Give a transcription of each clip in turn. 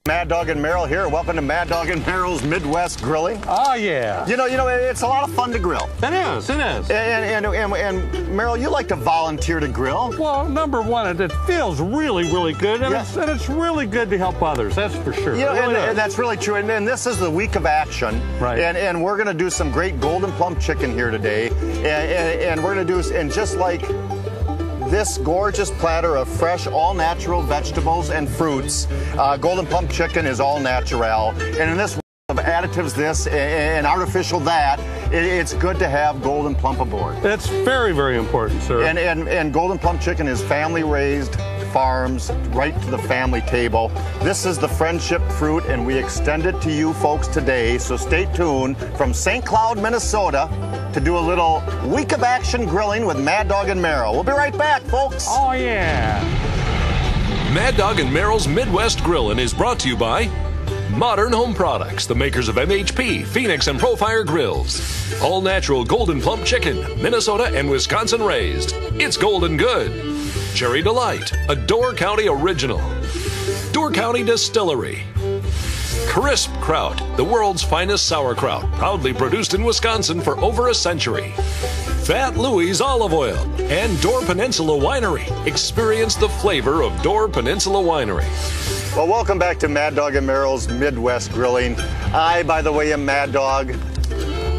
Mad Dog and Merrill here. Welcome to Mad Dog and Merrill's Midwest Grilling. Oh, yeah. You know, it's a lot of fun to grill. It is. And Merrill, you like to volunteer to grill. Well, number one, it feels really, really good, and, Yeah. it's really good to help others, that's for sure. You know, Really and that's really true. And this is the week of action. Right. And we're going to do some great golden plump chicken here today. And we're going to do, and just like this gorgeous platter of fresh, all-natural vegetables and fruits. Golden plump chicken is all natural. And in this of additives this and artificial that, it's good to have golden plump aboard. It's very, very important, sir. And golden plump chicken is family-raised farms, right to the family table. This is the friendship fruit, and we extend it to you folks today. So stay tuned from St. Cloud, Minnesota, to do a little week of action grilling with Mad Dog and Merrill. We'll be right back, folks. Oh, yeah. Mad Dog and Merrill's Midwest Grillin' is brought to you by Modern Home Products, the makers of MHP, Phoenix, and Profire grills. All natural golden plump chicken, Minnesota and Wisconsin raised. It's golden good. Cherry Delight, a Door County original. Door County Distillery. Crisp Kraut, the world's finest sauerkraut, proudly produced in Wisconsin for over a century. Fat Louie's Olive Oil and Door Peninsula Winery. Experience the flavor of Door Peninsula Winery. Well, welcome back to Mad Dog and Merrill's Midwest Grilling. I, by the way, am Mad Dog.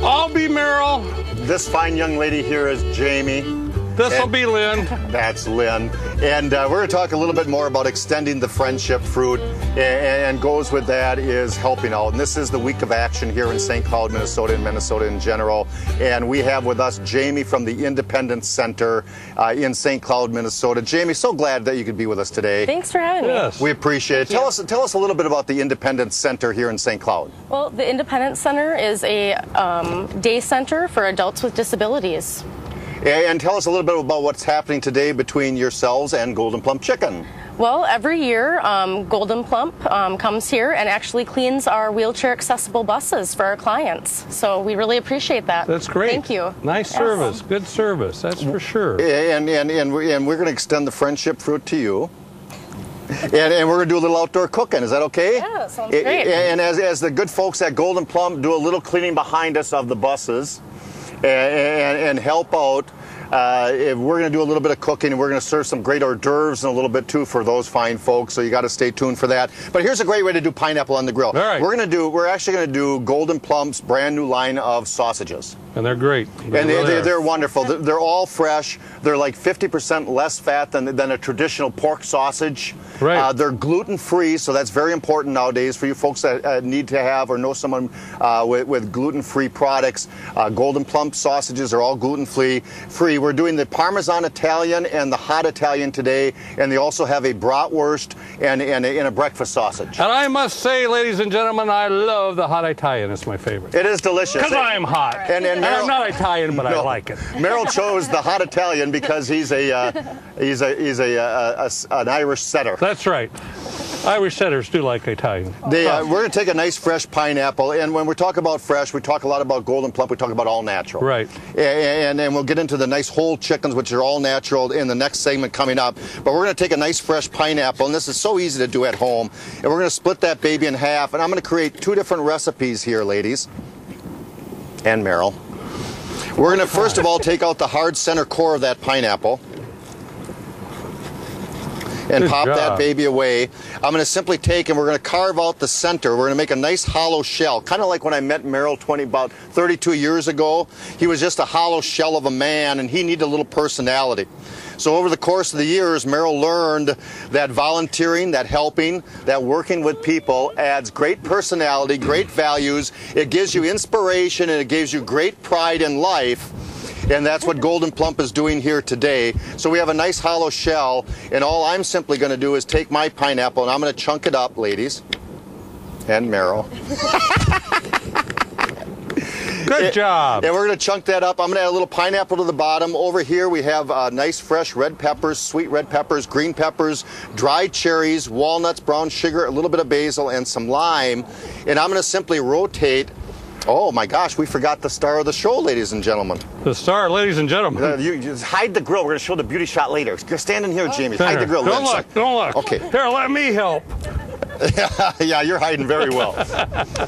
I'll be Merrill. This fine young lady here is Jamie. This'll be Lynn. That's Lynn. And we're going to talk a little bit more about extending the friendship fruit, and goes with that is helping out. And this is the week of action here in St. Cloud, Minnesota, and Minnesota in general. And we have with us Jamie from the Independence Center in St. Cloud, Minnesota. Jamie, so glad that you could be with us today. Thanks for having me. Yes. We appreciate it. Tell us a little bit about the Independence Center here in St. Cloud. Well, the Independence Center is a day center for adults with disabilities. And tell us a little bit about what's happening today between yourselves and Golden Plump Chicken. Well, every year, Golden Plump comes here and actually cleans our wheelchair-accessible buses for our clients. So we really appreciate that. That's great. Thank you. Nice service. Good service, that's for sure. And we're going to extend the friendship fruit to you. And we're going to do a little outdoor cooking. Is that okay? Yeah, that sounds great. And as the good folks at Golden Plump do a little cleaning behind us of the buses and help out, we're going to do a little bit of cooking, and we're going to serve some great hors d'oeuvres in a little bit too for those fine folks. So you got to stay tuned for that. But here's a great way to do pineapple on the grill. All right. We're actually going to do Golden Plump's brand new line of sausages. And they're great. They're wonderful. They're all fresh. They're like 50% less fat than a traditional pork sausage. Right. They're gluten-free, so that's very important nowadays for you folks that need to have or know someone with gluten-free products. Golden Plump sausages are all gluten-free. We're doing the Parmesan Italian and the hot Italian today, and they also have a bratwurst and a breakfast sausage. And I must say, ladies and gentlemen, I love the hot Italian. It's my favorite. It is delicious. Because I'm hot. And I'm not Italian, but No. I like it. Merrill chose the hot Italian because he's an Irish setter. That's right. Irish setters do like Italian. We're going to take a nice fresh pineapple, and when we talk about fresh, we talk a lot about Golden Plump, we talk about all natural. Right. And we'll get into the nice whole chickens, which are all natural, in the next segment coming up. But we're going to take a nice fresh pineapple, and this is so easy to do at home, and we're going to split that baby in half, and I'm going to create two different recipes here, ladies and Merrill. We're going to first of all take out the hard center core of that pineapple and Good pop job. that baby away. I'm going to simply take and we're going to carve out the center. We're going to make a nice hollow shell, kind of like when I met Merrill about 32 years ago. He was just a hollow shell of a man, and he needed a little personality. So over the course of the years, Merrill learned that volunteering, that helping, that working with people adds great personality, great values. It gives you inspiration, and it gives you great pride in life. And that's what Golden Plump is doing here today. So we have a nice hollow shell, and all I'm simply going to do is take my pineapple, and I'm going to chunk it up, ladies, and Merrill. Good job. And we're going to chunk that up. I'm going to add a little pineapple to the bottom. Over here we have nice fresh red peppers, sweet red peppers, green peppers, dried cherries, walnuts, brown sugar, a little bit of basil, and some lime. And I'm going to simply rotate. Oh my gosh, we forgot the star of the show, ladies and gentlemen. The star, ladies and gentlemen. You just hide the grill. We're going to show the beauty shot later. Stand in here, Jamie. Hide the grill. Don't look. Okay. Here, let me help. Yeah, you're hiding very well.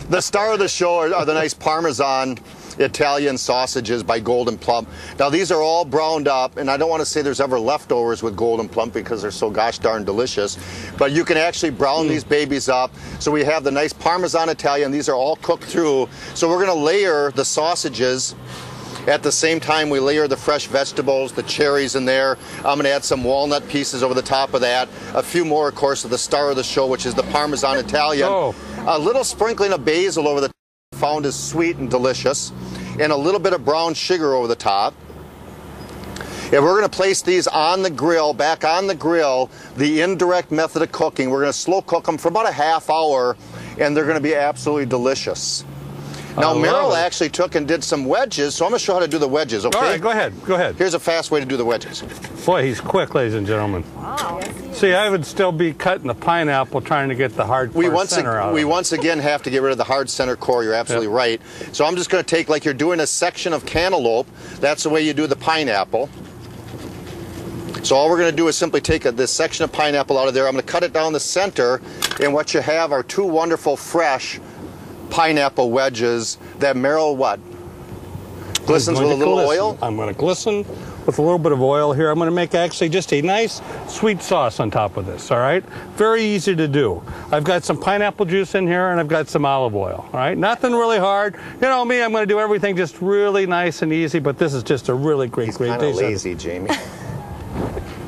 The star of the show are the nice Parmesan Italian sausages by Golden Plump. Now these are all browned up, and I don't want to say there's ever leftovers with Golden Plump because they're so gosh darn delicious, but you can actually brown these babies up. So we have the nice Parmesan Italian. These are all cooked through. So we're going to layer the sausages. At the same time, we layer the fresh vegetables, the cherries in there. I'm going to add some walnut pieces over the top of that. A few more, of course, of the star of the show, which is the Parmesan Italian. Oh. A little sprinkling of basil over the top, found is sweet and delicious. And a little bit of brown sugar over the top. And we're going to place these on the grill, back on the grill, the indirect method of cooking. We're going to slow cook them for about a half hour, and they're going to be absolutely delicious. Now, Merrill actually took and did some wedges, so I'm going to show how to do the wedges, okay? All right, go ahead. Go ahead. Here's a fast way to do the wedges. Boy, he's quick, ladies and gentlemen. Wow. See, I would still be cutting the pineapple trying to get the hard center out. We once again have to get rid of the hard center core. You're absolutely right. So I'm just going to take, like you're doing a section of cantaloupe. That's the way you do the pineapple. So all we're going to do is simply take this section of pineapple out of there. I'm going to cut it down the center, and what you have are two wonderful fresh pineapple wedges that Merrill glistens with a little oil. I'm going to glisten with a little bit of oil here. I'm going to make actually just a nice sweet sauce on top of this, all right? Very easy to do. I've got some pineapple juice in here, and I've got some olive oil, all right? Nothing really hard. You know me, I'm going to do everything just really nice and easy, but this is just a really great dish. He's kind of lazy, Jamie.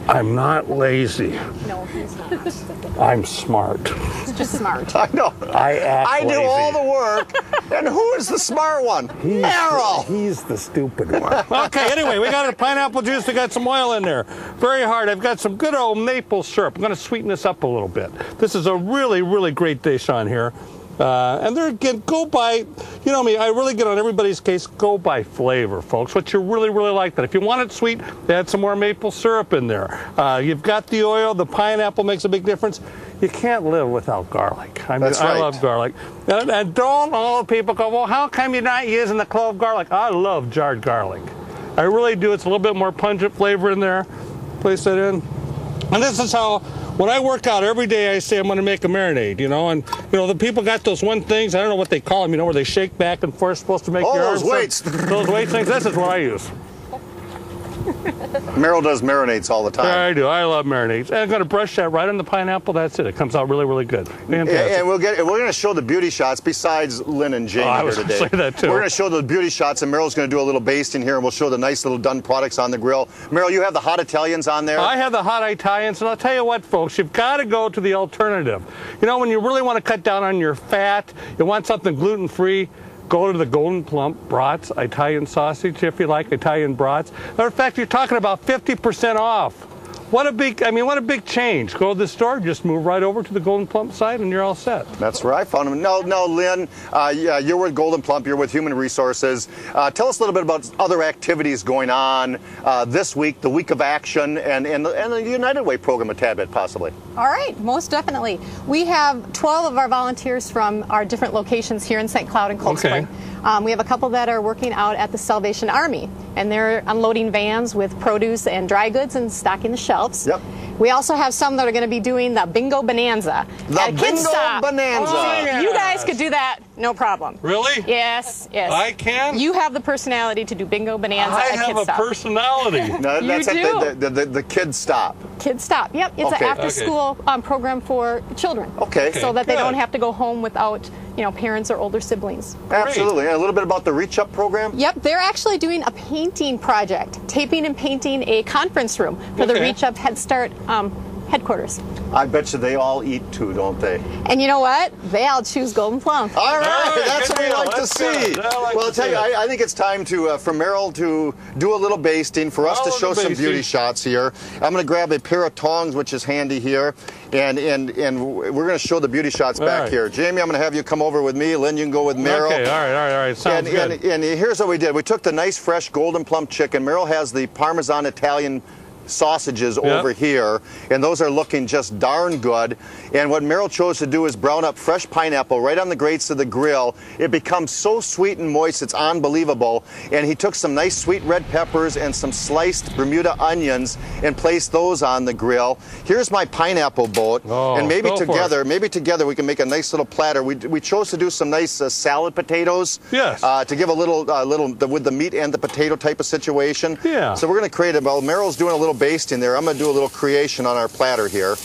I'm not lazy. No, he's not. I'm smart. He's just smart. I know. I do all the work, and who is the smart one? Merrill. He's the stupid one. Okay, anyway, we got a pineapple juice. We got some oil in there. Very hard. I've got some good old maple syrup. I'm going to sweeten this up a little bit. This is a really, really great dish on here. And there again, go by, you know me, I really get on everybody's case, go by flavor, folks. What you really, really like that. If you want it sweet, add some more maple syrup in there. You've got the oil, the pineapple makes a big difference. You can't live without garlic. I mean, That's right. I love garlic. And don't all the people go, well, how come you're not using the clove garlic? I love jarred garlic. I really do. It's a little bit more pungent flavor in there. Place that in. And this is how, when I work out every day, I say I'm going to make a marinade, you know, and, you know, the people got those one things, I don't know what they call them, you know, where they shake back and forth, supposed to make your arms. Those weights. Those weight things, this is what I use. Merrill does marinades all the time. I do. I love marinades. And I'm going to brush that right on the pineapple. That's it. It comes out really, really good. Fantastic. And we're going to show the beauty shots besides Lynn and Jamie I was here today. gonna say that too. We're going to show the beauty shots, and Merrill's going to do a little basting here, and we'll show the nice little done products on the grill. Merrill, you have the hot Italians on there? I have the hot Italians, and I'll tell you what, folks, you've got to go to the alternative. You know, when you really want to cut down on your fat, you want something gluten-free, go to the Golden Plump brats, Italian sausage, if you like, Italian brats. Matter of fact, you're talking about 50% off. What a big change. Go to the store, just move right over to the Golden Plump site, and you're all set. That's where I found them. No, Lynn, you're with Golden Plump, you're with Human Resources. Tell us a little bit about other activities going on this week, the Week of Action, and the United Way program a tad bit, possibly. All right, most definitely. We have 12 of our volunteers from our different locations here in St. Cloud and Cold Spring. We have a couple that are working out at the Salvation Army, and they're unloading vans with produce and dry goods and stocking the shelves. Yep. We also have some that are going to be doing the Bingo Bonanza. The Bingo Bonanza. Oh, you guys could do that, no problem. Really? Yes, yes. I can? You have the personality to do Bingo Bonanza I at have Kid a Stop. No, personality. that's You at the Kids Stop. Kid Stop, yep. It's Okay. an after-school program for children. Okay. So that they Good. don't have to go home without, you know, parents or older siblings. Absolutely. And a little bit about the Reach Up program? Yep, they're actually doing a painting project, taping and painting a conference room for the Okay. Reach Up Head Start headquarters. I bet you they all eat too, don't they? And you know what? They all choose Golden Plump. All right, right, that's good what we deal. like to That's see. good. I like Well, I'll to tell see you, it. I think it's time for Merrill to do a little basting, for us I'll to do show some basting. beauty shots here. I'm going to grab a pair of tongs, which is handy here, and we're going to show the beauty shots back right. here. Jamie, I'm going to have you come over with me. Lynn, you can go with Merrill. Okay, all right. Sounds good. And here's what we did. We took the nice, fresh Golden Plump chicken. Merrill has the Parmesan Italian sausages over here, and those are looking just darn good. And what Merrill chose to do is brown up fresh pineapple right on the grates of the grill. It becomes so sweet and moist, it's unbelievable. And he took some nice sweet red peppers and some sliced Bermuda onions and placed those on the grill. Here's my pineapple boat. Oh, and maybe together we can make a nice little platter. We chose to do some nice salad potatoes. Yes. To give a little with the meat and the potato type of situation. Yeah. So we're going to create it. Well, Merrill's doing a little basting there. I'm going to do a little creation on our platter here.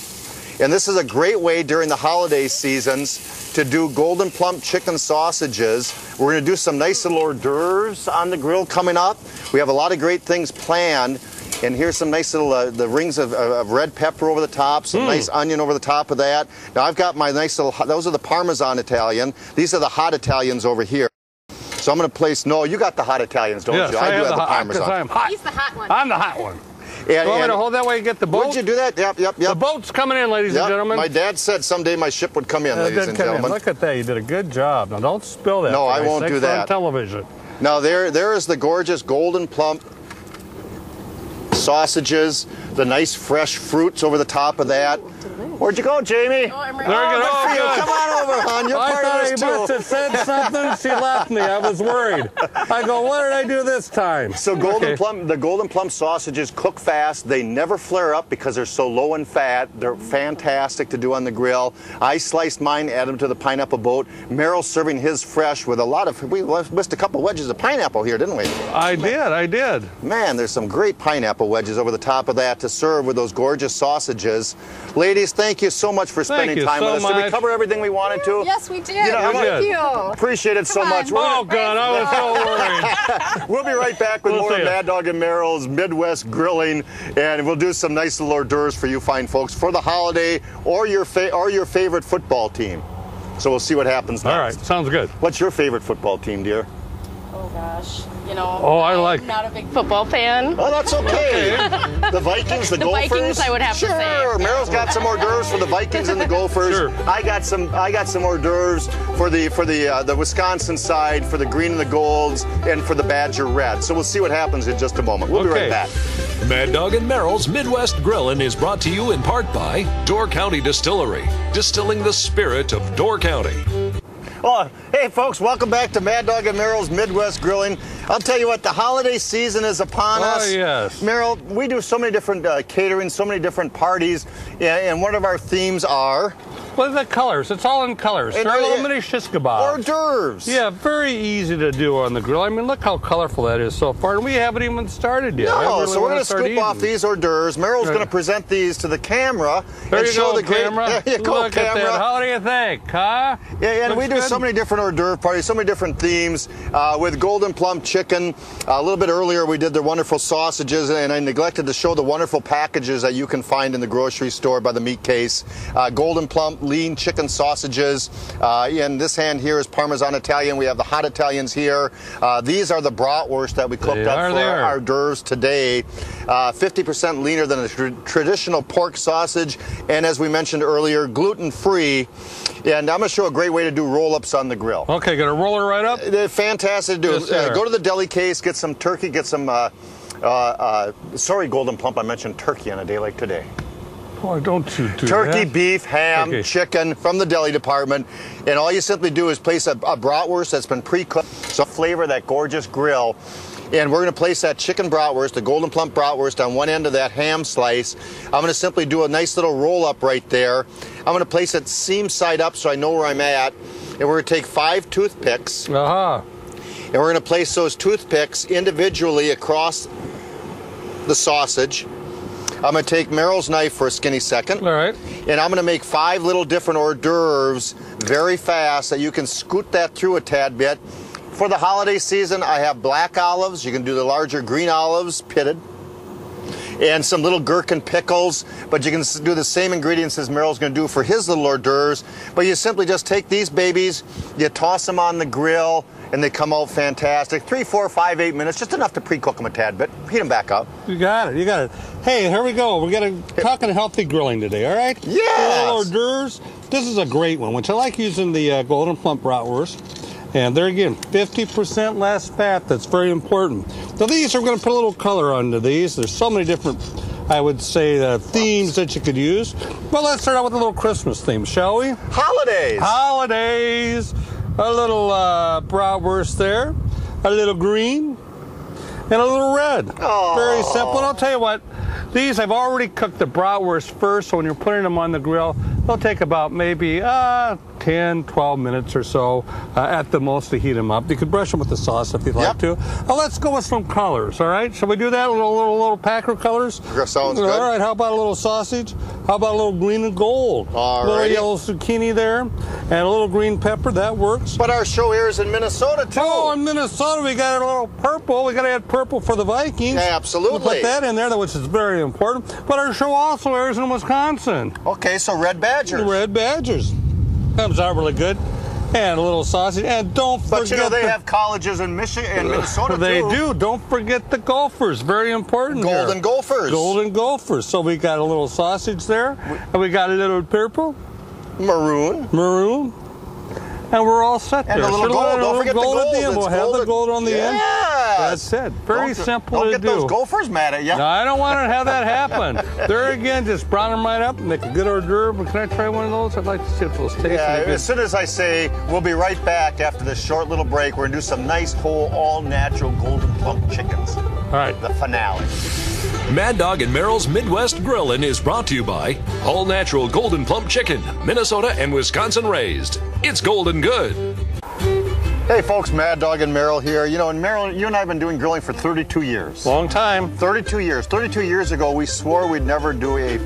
And this is a great way during the holiday seasons to do golden plump chicken sausages. We're going to do some nice little hors d'oeuvres on the grill coming up. We have a lot of great things planned. And here's some nice little the rings of red pepper over the top, some nice onion over the top of that. Now I've got my nice little, those are the Parmesan Italian. These are the hot Italians over here. So I'm going to place, no, you got the hot Italians, don't you? I do have have the Parmesan. I'm hot. He's the hot one. I'm the hot one. And, you want me to hold that way and get the boat? Would you do that? Yep. The boat's coming in, ladies and gentlemen. My dad said someday my ship would come in, ladies and gentlemen. Look at that. You did a good job. Now, don't spill that. No, I won't do that. On television. Now, there is the gorgeous golden plump sausages, the nice fresh fruits over the top of that. Where'd you go, Jamie? Oh, I'm There you go. Good for you. Come on over, hon. You're I part thought of he this, must too. have said something. She left me. I was worried. I go, what did I do this time? So the golden plump sausages cook fast. They never flare up because they're so low in fat. They're fantastic to do on the grill. I sliced mine, added them to the pineapple boat. Merrill's serving his fresh with a lot of, we missed a couple wedges of pineapple here, didn't we? I did. Man, there's some great pineapple wedges over the top of that to serve with those gorgeous sausages. Ladies, thank you so much for spending time with us. Did we cover everything we wanted to? Yes, we did. Thank you. Appreciate it so much. Oh, God, I was so worried. We'll be right back with We'll more see ya. Mad Dog and Merrill's Midwest Grilling, and we'll do some nice little hors d'oeuvres for you fine folks for the holiday or your favorite football team. So we'll see what happens next. All right, sounds good. What's your favorite football team, dear? Oh gosh, you know. I'm not a big football fan. Oh, that's okay. The Vikings, the Gophers. Vikings, I would have to say. Sure, Merrill's got some hors d'oeuvres for the Vikings and the Gophers. Sure. I got some hors d'oeuvres for the Wisconsin side, for the green and the golds, and for the Badger red. So we'll see what happens in just a moment. We'll be right back. Mad Dog and Merrill's Midwest Grillin' is brought to you in part by Door County Distillery, distilling the spirit of Door County. Oh, hey folks, welcome back to Mad Dog and Merrill's Midwest Grilling. I'll tell you what, the holiday season is upon us. Oh, yes. Merrill, we do so many different catering, so many different parties, and one of our themes are... What are the colors? It's all in colors. They're little mini shish kebabs. Hors d'oeuvres. Yeah, very easy to do on the grill. I mean, look how colorful that is so far, and we haven't even started yet. No, so we're going to scoop off these hors d'oeuvres. Merrill's going to present these to the camera and show the camera. There you go, look camera. At that. How do you think, huh? Yeah, and Looks we do good. so many different hors d'oeuvre parties, so many different themes. With golden plump chicken, a little bit earlier we did the wonderful sausages, and I neglected to show the wonderful packages that you can find in the grocery store by the meat case. Golden plump lean chicken sausages. In this hand here is Parmesan Italian. We have the hot Italians here. These are the bratwurst that we cooked up for our hors d'oeuvres today. 50% leaner than a traditional pork sausage, and as we mentioned earlier, gluten-free. And I'm going to show a great way to do roll-ups on the grill. Okay, gonna roll it right up? They're fantastic to do. Yes, sir. Go to the deli case, get some turkey, get some, sorry, golden plump, I mentioned turkey on a day like today. Boy, don't you do Turkey, that. beef, ham, chicken from the deli department. And all you simply do is place a bratwurst that's been pre-cooked, so flavor that gorgeous grill. And we're going to place that chicken bratwurst, the golden plump bratwurst, on one end of that ham slice. I'm going to simply do a nice little roll-up right there. I'm going to place it seam side up so I know where I'm at. And we're going to take 5 toothpicks. And we're going to place those toothpicks individually across the sausage. I'm going to take Merrill's knife for a skinny second. All right. And I'm going to make 5 little different hors d'oeuvres very fast so you can scoot that through a tad bit. For the holiday season, I have black olives. You can do the larger green olives, pitted. And some little gherkin pickles, but you can do the same ingredients as Merrill's going to do for his little hors d'oeuvres. But you simply just take these babies, you toss them on the grill, and they come out fantastic. 3, 4, 5, 8 minutes, just enough to pre-cook them a tad bit. Heat them back up. You got it. You got it. Hey, here we go. We're going to talking healthy grilling today, all right? Yes. Hors d'oeuvres. This is a great one, which I like using the golden plump bratwurst. And there again, 50% less fat. That's very important. Now these, we're going to put a little color onto these. There's so many different I would say, themes that you could use. Well, let's start out with a little Christmas theme, shall we? Holidays. Holidays. A little bratwurst there, a little green, and a little red. Oh. Very simple. And I'll tell you what, these I've already cooked the bratwurst first, so when you're putting them on the grill, they'll take about maybe 10, 12 minutes or so at the most to heat them up. You could brush them with the sauce if you'd like to. Let's go with some colors, all right? Shall we do that? A little pack of colors? Sounds good. All right, how about a little sausage? How about a little green and gold? All right. A little righty. yellow zucchini there, and a little green pepper. That works. But our show airs in Minnesota, too. Oh, in Minnesota, we got a little purple. We got to add purple for the Vikings. Yeah, absolutely. We'll put that in there, which is very important. But our show also airs in Wisconsin. Okay, so Red Badgers. The Red Badgers. Comes out really good. And a little sausage. And don't forget... But you know, they have colleges in Michigan and Minnesota, They too. do. Don't forget the Gophers. Very important Golden here. Gophers. Golden Gophers. So we got a little sausage there. And we got a little purple. Maroon. And we're all set there. And a little gold. Don't forget the gold. At the end. We'll have the gold on the end. Yeah. That's it. Very simple to do. Don't get those Gophers mad at you. No, I don't want to have that happen. There again, just brown them right up and make a good hors d'oeuvre. Can I try one of those? I'd like to see if those taste any good. As soon as I say, we'll be right back after this short little break. We're going to do some nice, whole, all-natural golden plump chickens. All right. The finale. Mad Dog and Merrill's Midwest Grillin' is brought to you by All Natural Golden Plump Chicken, Minnesota and Wisconsin raised. It's golden good. Hey folks, Mad Dog and Merrill here. You know, and Merrill, you and I have been doing grilling for 32 years. Long time. 32 years. 32 years ago, we swore we'd never do a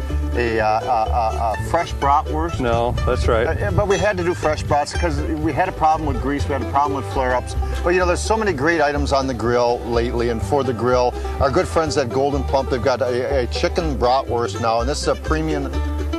fresh bratwurst. No, that's right. But we had to do fresh brats because we had a problem with grease, we had a problem with flare-ups. But you know, there's so many great items on the grill lately, and for the grill, our good friends at Golden Plump, they've got a chicken bratwurst now, and this is a premium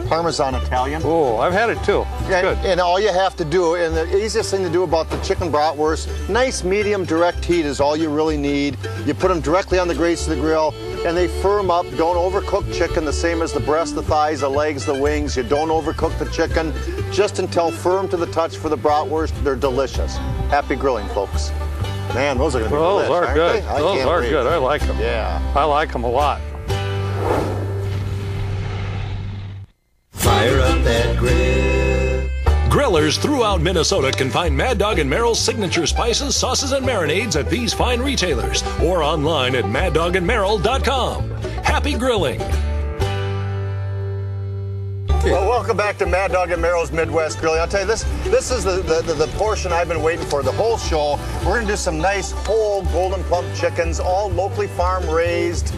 Parmesan Italian. Oh, I've had it too. It's good. And all you have to do, and the easiest thing to do about the chicken bratwurst, nice medium direct heat is all you really need. You put them directly on the grates of the grill, and they firm up. Don't overcook chicken, the same as the breast, the thighs, the legs, the wings. You don't overcook the chicken, just until firm to the touch for the bratwurst. They're delicious. Happy grilling, folks. Man, those are going to be delicious. Those are good. They? Those are good. I like them. Yeah. I like them a lot. Fire up that grill. Grillers throughout Minnesota can find Mad Dog and Merrill's signature spices, sauces, and marinades at these fine retailers or online at maddogandmerrill.com. Happy grilling! Well, welcome back to Mad Dog and Merrill's Midwest Grilling. I'll tell you, this is the portion I've been waiting for the whole show. We're going to do some nice whole golden plump chickens, all locally farm raised,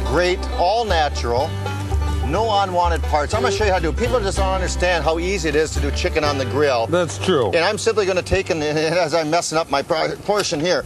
great, all natural. No unwanted parts. I'm going to show you how to do it. People just don't understand how easy it is to do chicken on the grill. That's true. And I'm simply going to take, and as I'm messing up my portion here,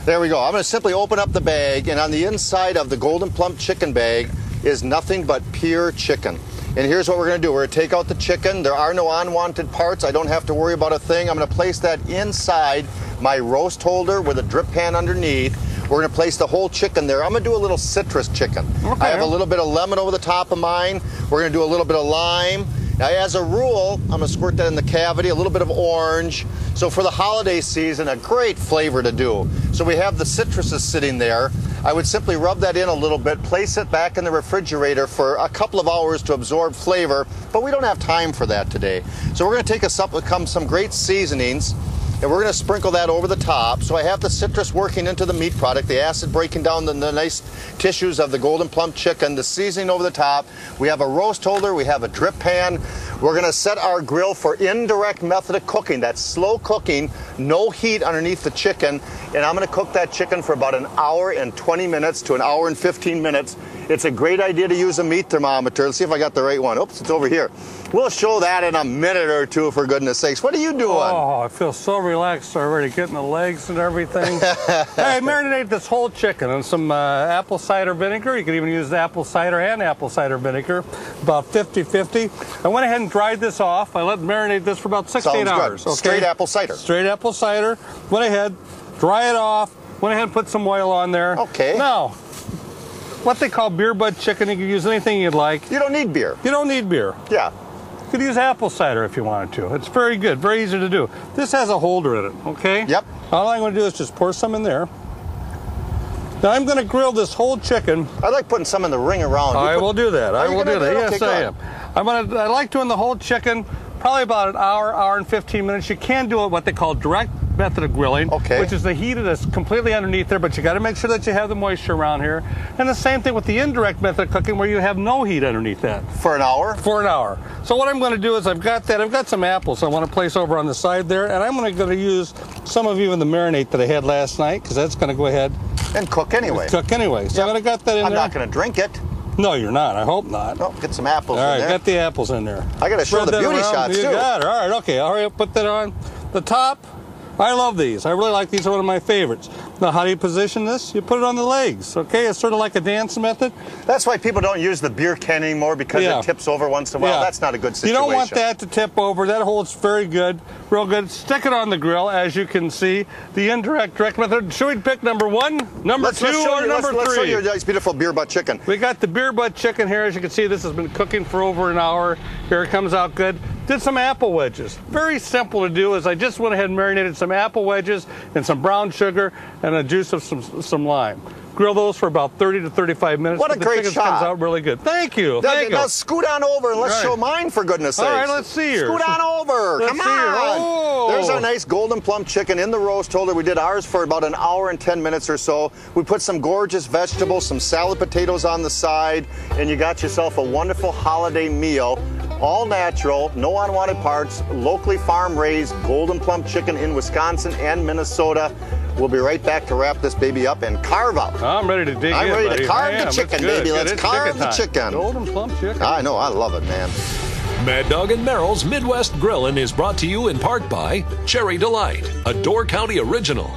there we go. I'm going to simply open up the bag, and on the inside of the golden plump chicken bag is nothing but pure chicken. And here's what we're going to do. We're going to take out the chicken. There are no unwanted parts. I don't have to worry about a thing. I'm going to place that inside my roast holder with a drip pan underneath. We're going to place the whole chicken there. I'm going to do a little citrus chicken. Okay. I have a little bit of lemon over the top of mine. We're going to do a little bit of lime. Now, as a rule, I'm going to squirt that in the cavity, a little bit of orange. So for the holiday season, a great flavor to do. So we have the citruses sitting there. I would simply rub that in a little bit, place it back in the refrigerator for a couple of hours to absorb flavor, but we don't have time for that today. So we're going to take some great seasonings, and we're going to sprinkle that over the top. So I have the citrus working into the meat product, the acid breaking down the nice tissues of the golden plump chicken, the seasoning over the top. We have a roast holder, we have a drip pan. We're going to set our grill for indirect method of cooking. That's slow cooking, no heat underneath the chicken. And I'm going to cook that chicken for about an hour and 20 minutes to an hour and 15 minutes. It's a great idea to use a meat thermometer. Let's see if I got the right one. Oops, it's over here. We'll show that in a minute or two, for goodness sakes. What are you doing? Oh, I feel so relaxed already, getting the legs and everything. Hey, marinate this whole chicken in some apple cider vinegar. You can even use apple cider and apple cider vinegar, about 50-50. I went ahead and dried this off. I let marinate this for about 6 to 8 hours. Okay? Straight apple cider. Straight apple cider. Went ahead, dry it off. Went ahead and put some oil on there. Okay. Now, what they call beer bud chicken, you can use anything you'd like. You don't need beer. You don't need beer. Yeah. You could use apple cider if you wanted to. It's very good, very easy to do. This has a holder in it, okay? Yep. All I'm going to do is just pour some in there. Now I'm going to grill this whole chicken. I like putting some in the ring around. I will do that. I will do that. Okay, Yes, I am. I like doing the whole chicken, probably about an hour and 15 minutes. You can do it what they call direct method of grilling, which is the heat that's completely underneath there, but you got to make sure that you have the moisture around here. And the same thing with the indirect method of cooking, where you have no heat underneath that. For an hour? For an hour. So what I'm going to do is I've got some apples I want to place over on the side there, and I'm going to use some of even the marinade that I had last night, because that's going to go ahead and cook anyway. So I'm going to got that in there. I'm not going to drink it. No, you're not. I hope not. Oh, get some apples in there. All right, got the apples in there. I got to show the beauty shots, too. You got it. All right, okay. All right, put that on the top. I love these. I really like these. They're one of my favorites. Now, how do you position this? You put it on the legs, okay? It's sort of like a dance method. That's why people don't use the beer can anymore, because it tips over once in a while. That's not a good situation. You don't want that to tip over. That holds very good, real good. Stick it on the grill, as you can see. The indirect direct method. Should we pick number 1, number 2, or number 3? Let's show you this beautiful beer butt chicken. We got the beer butt chicken here. As you can see, this has been cooking for over an hour. Here it comes out good. Did some apple wedges. Very simple to do. Is I just went ahead and marinated some apple wedges and some brown sugar and a juice of some lime. Grill those for about 30 to 35 minutes. What a great shot. Comes out really good. Thank you. Thank you. Now scoot on over and let's show mine, for goodness sakes. All right, let's see yours. Scoot on over. Come on. Oh. There's our nice golden plump chicken in the roast holder. We did ours for about an hour and 10 minutes or so. We put some gorgeous vegetables, some salad potatoes on the side, and you got yourself a wonderful holiday meal. All natural, no unwanted parts, locally farm-raised golden plump chicken in Wisconsin and Minnesota. We'll be right back to wrap this baby up and carve up. I'm ready to dig in, I'm ready buddy. to carve the chicken, baby. Let's carve the chicken. Golden plump chicken. I know, I love it, man. Mad Dog and Merrill's Midwest Grillin' is brought to you in part by Cherry Delight, a Door County original.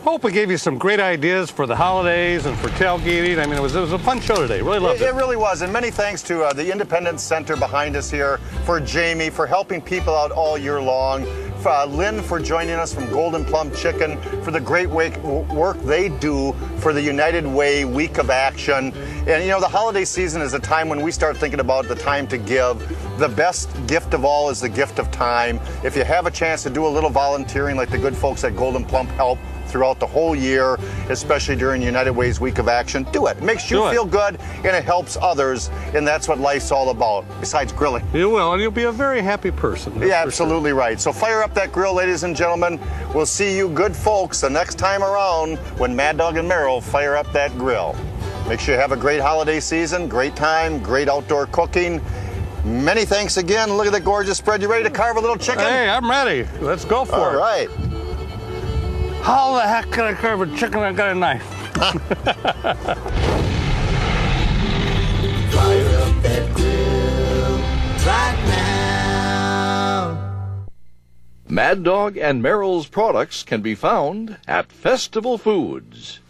Hope we gave you some great ideas for the holidays and for tailgating. I mean, it was a fun show today. Really loved it. It really was. And many thanks to the Independence Center behind us here, for Jamie, for helping people out all year long, for Lynn for joining us from Golden Plump Chicken, for the great work they do for the United Way Week of Action. And you know, the holiday season is a time when we start thinking about the time to give. The best gift of all is the gift of time. If you have a chance to do a little volunteering like the good folks at Golden Plump help throughout the whole year, especially during United Way's Week of Action, do it. It makes you feel good, and it helps others, and that's what life's all about, besides grilling. You will, and you'll be a very happy person. Yeah, absolutely right. So fire up that grill, ladies and gentlemen. We'll see you good folks the next time around when Mad Dog and Merrill fire up that grill. Make sure you have a great holiday season, great time, great outdoor cooking. Many thanks again. Look at the gorgeous spread. You ready to carve a little chicken? Hey, I'm ready. Let's go for it. All right. How the heck can I carve a chicken? I got a knife. Fire up that grill right now. Mad Dog and Merrill's products can be found at Festival Foods.